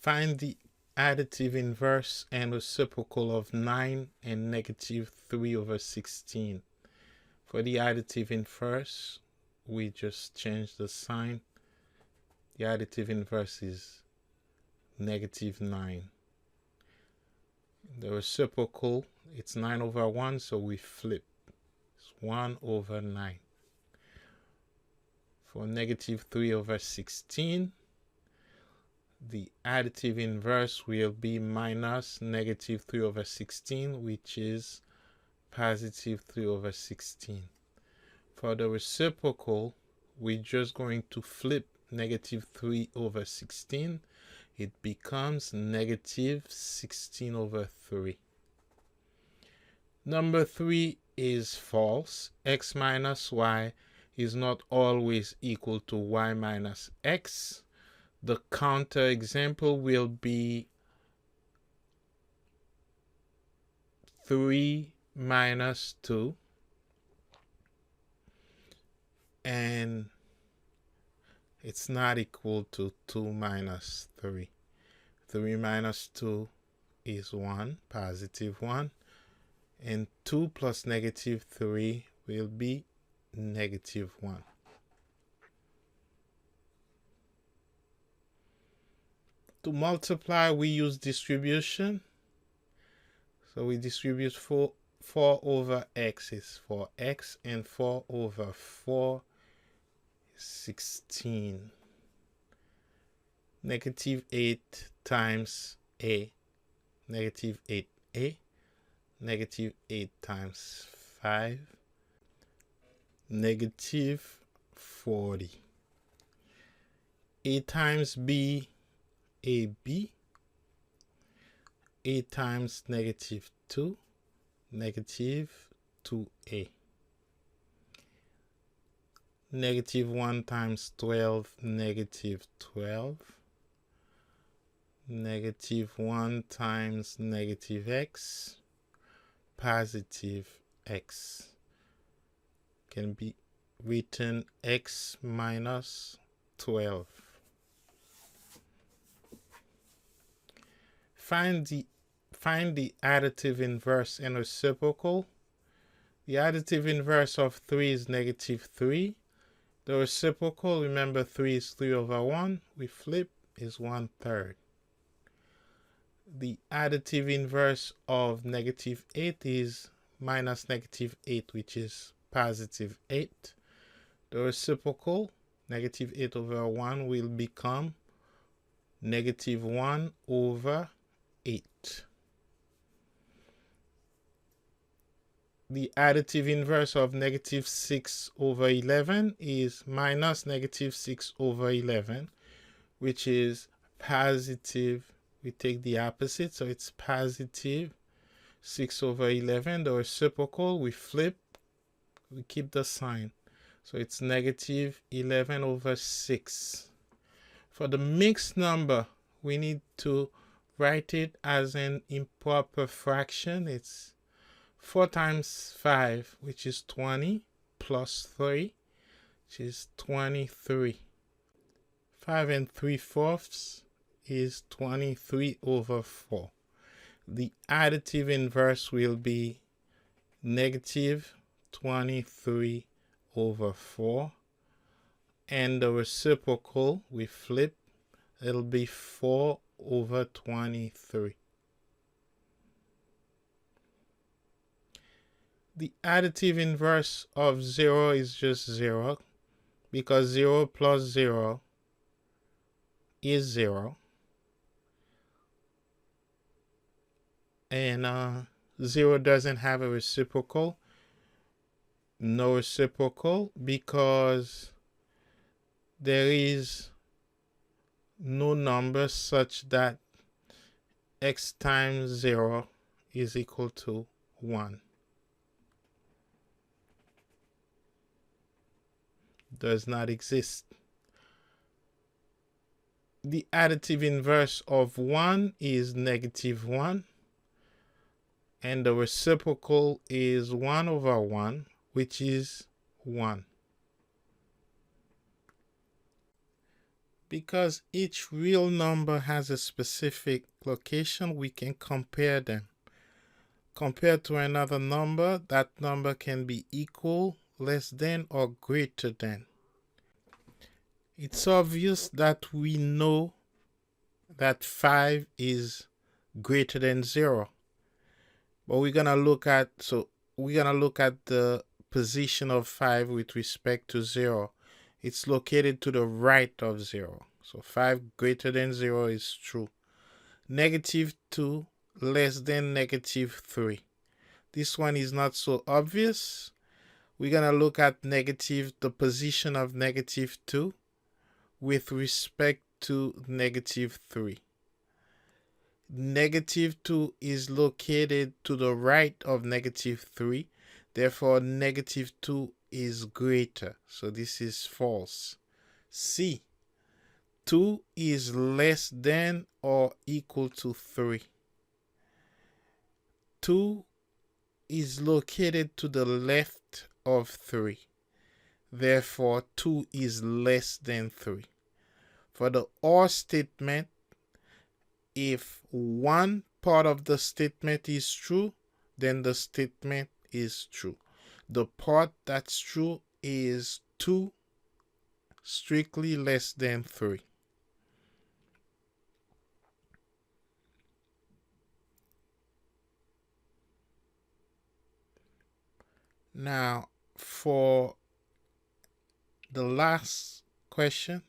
Find the additive inverse and reciprocal of 9 and negative 3 over 16. For the additive inverse, we just change the sign. The additive inverse is negative 9. The reciprocal, it's 9 over 1, so we flip. It's 1 over 9. For negative 3 over 16, the additive inverse will be minus negative 3 over 16, which is positive 3 over 16. For the reciprocal, we're just going to flip negative 3 over 16. It becomes negative 16 over 3. Number 3 is false. X minus y is not always equal to y minus x. The counter example will be 3 minus 2, and it's not equal to 2 minus 3. 3 minus 2 is 1, positive 1, and 2 plus negative 3 will be negative 1. To multiply, we use distribution. So we distribute 4 over x is 4x, and 4 over 4 is 16. Negative 8 times a, negative 8a. Negative 8 times 5, negative 40. A times b, ab. A times negative 2, negative 2a. Negative 1 times 12, negative 12. Negative 1 times negative x, positive x. Can be written x minus 12. Find the additive inverse and reciprocal. The additive inverse of 3 is negative 3. The reciprocal, remember 3 is 3 over 1. We flip, is 1/3. The additive inverse of negative 8 is minus negative 8, which is positive 8. The reciprocal, negative 8 over 1, will become negative 1 over 8. The additive inverse of negative 6 over 11 is minus negative 6 over 11, which is positive. We take the opposite, so it's positive 6 over 11. The reciprocal, we flip, we keep the sign. So it's negative 11 over 6. For the mixed number, we need to write it as an improper fraction. It's 4 times 5, which is 20, plus 3, which is 23. 5 3/4 is 23 over 4. The additive inverse will be negative 23 over 4. And the reciprocal, we flip, it'll be 4 over 23. The additive inverse of 0 is just 0, because 0 plus 0 is 0. And 0 doesn't have a reciprocal. No reciprocal, because there is no number such that x times 0 is equal to 1. Does not exist. The additive inverse of 1 is negative 1. And the reciprocal is 1 over 1, which is 1. Because each real number has a specific location, we can compare them. Compared to another number, that number can be equal, less than, or greater than. It's obvious that we know that 5 is greater than 0. But we're gonna look at the position of 5 with respect to 0. It's located to the right of 0. So 5 greater than 0 is true. -2 less than -3. This one is not so obvious. We're gonna look at the position of -2 with respect to -3. -2 is located to the right of -3, therefore -2 is greater, so this is false. C, 2 is less than or equal to 3. 2 is located to the left of 3, therefore 2 is less than 3. For the OR statement, if one part of the statement is true, then the statement is true. The part that's true is 2 strictly less than 3. Now, for the last question,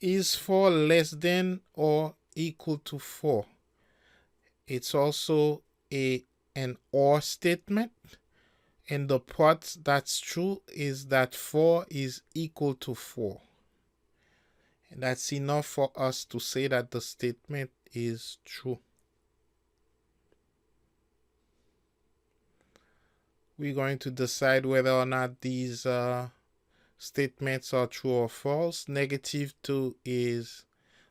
is 4 less than or equal to 4? It's also an OR statement, and the part that's true is that 4 is equal to 4. And that's enough for us to say that the statement is true. We're going to decide whether or not these statements are true or false. -2 is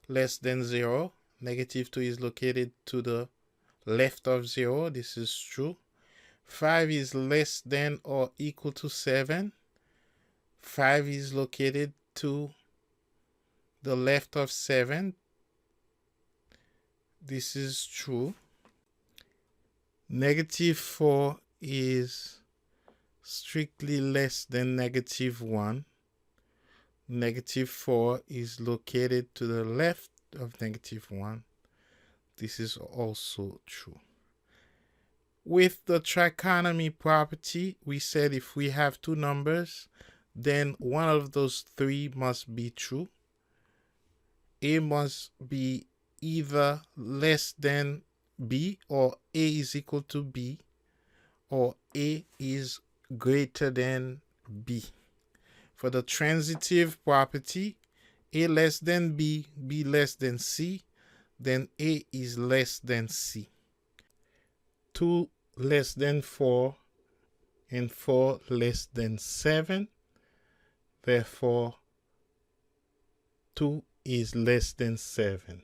less than 0. -2 is located to the left of 0. This is true. 5 is less than or equal to 7. 5 is located to the left of 7. This is true. -4 is strictly less than -1. -4 is located to the left of -1. This is also true. With the trichotomy property, we said if we have two numbers, then one of those three must be true. A must be either less than B, or A is equal to B, or A is greater than B. For the transitive property, A less than B, B less than C, then A is less than C. 2 less than 4 and 4 less than 7. Therefore, 2 is less than 7.